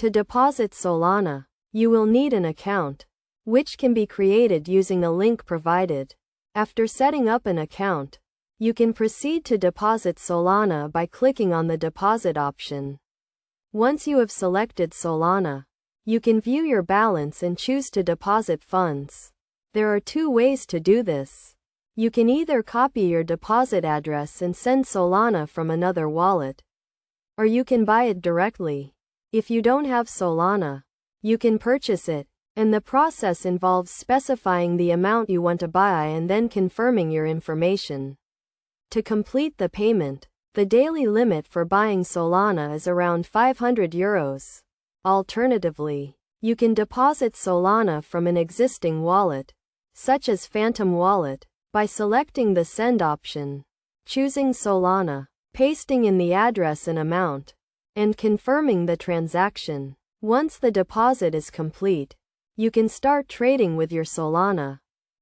To deposit Solana, you will need an account, which can be created using a link provided. After setting up an account, you can proceed to deposit Solana by clicking on the deposit option. Once you have selected Solana, you can view your balance and choose to deposit funds. There are two ways to do this. You can either copy your deposit address and send Solana from another wallet, or you can buy it directly. If you don't have Solana, you can purchase it, and the process involves specifying the amount you want to buy and then confirming your information. To complete the payment, the daily limit for buying Solana is around €500. Alternatively, you can deposit Solana from an existing wallet, such as Phantom Wallet, by selecting the Send option, choosing Solana, pasting in the address and amount, and confirming the transaction. Once the deposit is complete, you can start trading with your Solana.